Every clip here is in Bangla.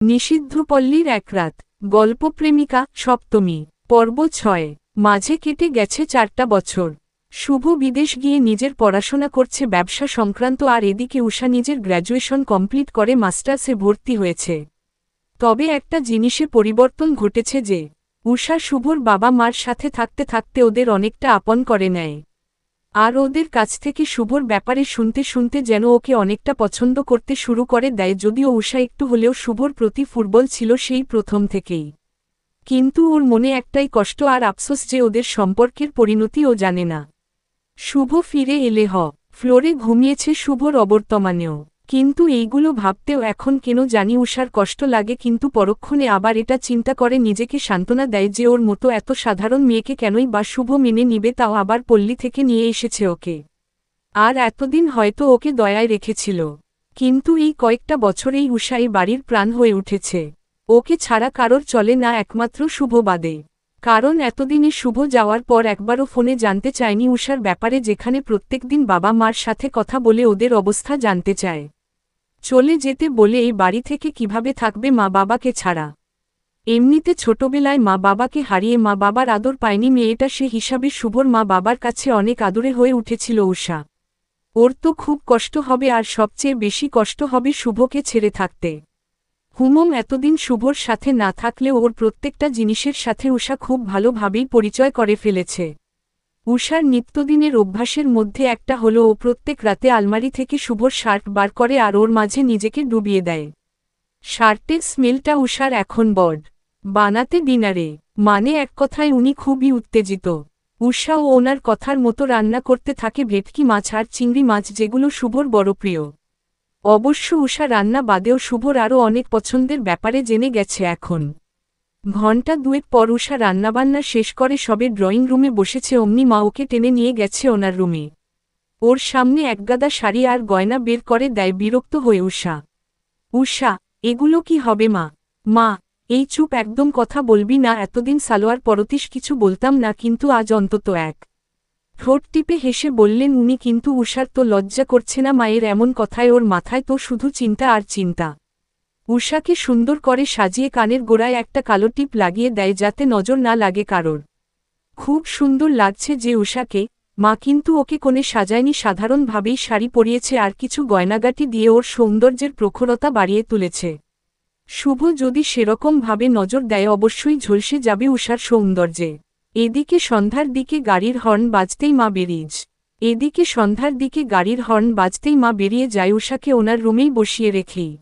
নিষিদ্ধ পল্লীর এক রাত। গল্প প্রেমিকা সপ্তমী পর্ব ৬। মাঝে কেটে গেছে ৪টা বছর। শুভ বিদেশ গিয়ে নিজের পড়াশোনা করছে ব্যবসা সংক্রান্ত, আর এদিকে উষা নিজের গ্র্যাজুয়েশন কমপ্লিট করে মাস্টার্সে ভর্তি হয়েছে। তবে একটা জিনিসে পরিবর্তন ঘটেছে যে উষা শুভর বাবা মার সাথে থাকতে থাকতে ওদের অনেকটা আপন করে নেয়, আর ওদের কাছ থেকে শুভর ব্যাপারে শুনতে শুনতে যেন ওকে অনেকটা পছন্দ করতে শুরু করে দেয়। যদিও উষা একটু হলেও শুভর প্রতি ফুটবল ছিল সেই প্রথম থেকেই, কিন্তু ওর মনে একটাই কষ্ট আর আফসোস যে ওদের সম্পর্কের পরিণতি ও জানে না। শুভ ফিরে এলে ফ্লোরে ঘুমিয়েছে শুভর অবর্তমানেও, কিন্তু এইগুলো ভাবতেও এখন কেন জানি উষার কষ্ট লাগে, কিন্তু পরক্ষণে আবার এটা চিন্তা করে নিজেকে সান্ত্বনা দেয় যে ওর মতো এত সাধারণ মেয়েকে কেনই বা শুভ মেনে নিবে, তাও আবার পল্লী থেকে নিয়ে এসেছে ওকে। আর এতদিন হয়তো ওকে দয়ায় রেখেছিল, কিন্তু এই কয়েকটা বছরেই উষা এই বাড়ির প্রাণ হয়ে উঠেছে। ওকে ছাড়া কারোর চলে না, একমাত্র শুভ বাদে। কারণ এতদিনে শুভ যাওয়ার পর একবারও ফোনে জানতে চায়নি উষার ব্যাপারে, যেখানে প্রত্যেকদিন বাবা মার সাথে কথা বলে ওদের অবস্থা জানতে চায়। চলে যেতে বলে এই বাড়ি থেকে কিভাবে থাকবে মা বাবাকে ছাড়া। এমনিতে ছোটবেলায় মা বাবাকে হারিয়ে মা বাবার আদর পায়নি মেয়েটা, সে হিসাবে শুভর মা বাবার কাছে অনেক আদরে হয়ে উঠেছিল উষা। ওর তো খুব কষ্ট হবে, আর সবচেয়ে বেশি কষ্ট হবে শুভকে ছেড়ে থাকতে। হুমম এতদিন শুভর সাথে না থাকলেও ওর প্রত্যেকটা জিনিসের সাথে উষা খুব ভালোভাবেই পরিচয় করে ফেলেছে। উষার নিত্যদিনের অভ্যাসের মধ্যে একটা হলো ও প্রত্যেক রাতে আলমারি থেকে শুভর শার্ট বার করে আর ওর মাঝে নিজেকে ডুবিয়ে দেয়। শার্টের স্মেলটা উষার এখন বড বানাতে ডিনারে, মানে এক কথায় উনি খুবই উত্তেজিত। উষা ও ওনার কথার মতো রান্না করতে থাকে ভেটকি মাছ আর চিংড়ি মাছ, যেগুলো শুভর বড় প্রিয়। অবশ্য উষা রান্না বাদেও শুভর আরও অনেক পছন্দের ব্যাপারে জেনে গেছে এখন। ঘণ্টা দুয়েক পর উষা রান্নাবান্না শেষ করে সবে ড্রয়িং রুমে বসেছে, অমনি মা ওকে টেনে নিয়ে গেছে ওনার রুমে। ওর সামনে একগাদা শাড়ি আর গয়না বের করে দেয় বিরক্ত হয়ে উষা। উষা, এগুলো কি হবে মা? মা, এই চুপ, একদম কথা বলবি না। এতদিন সালোয়ার পরতিস, কিছু বলতাম না, কিন্তু আজ অন্তত এক। ঠোঁট টিপে হেসে বললেন উনি, কিন্তু উষার তো লজ্জা করছে না মায়ের এমন কথায়। ওর মাথায় তো শুধু চিন্তা আর চিন্তা। উষাকে সুন্দর করে সাজিয়ে কানের গোড়ায় একটা কালো টিপ লাগিয়ে দেয় যাতে নজর না লাগে কারোর। খুব সুন্দর লাগছে যে উষাকে, মা, কিন্তু ওকে কোণে সাজায়নি, সাধারণভাবেই শাড়ি পরিয়েছে আর কিছু গয়নাগাটি দিয়ে ওর সৌন্দর্যের প্রখরতা বাড়িয়ে তুলেছে। শুভ যদি সেরকমভাবে নজর দেয় অবশ্যই ঝলসে যাবে উষার সৌন্দর্যে। এদিকে সন্ধ্যার দিকে গাড়ির হর্ন বাজতেই মা বেরিয়ে যায় উষাকে ওনার রুমেই বসিয়ে রেখেই।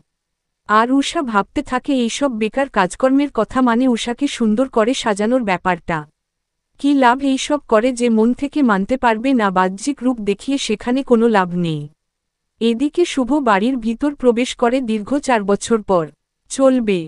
আর উষা ভাবতে থাকে এইসব বেকার কাজকর্মের কথা, মানে উষাকে সুন্দর করে সাজানোর ব্যাপারটা। কি লাভ এইসব করে যে মন থেকে মানতে পারবে না, বাহ্যিক রূপ দেখিয়ে সেখানে কোনো লাভ নেই। এদিকে শুভ বাড়ির ভিতর প্রবেশ করে দীর্ঘ 4 বছর পর। চলবে।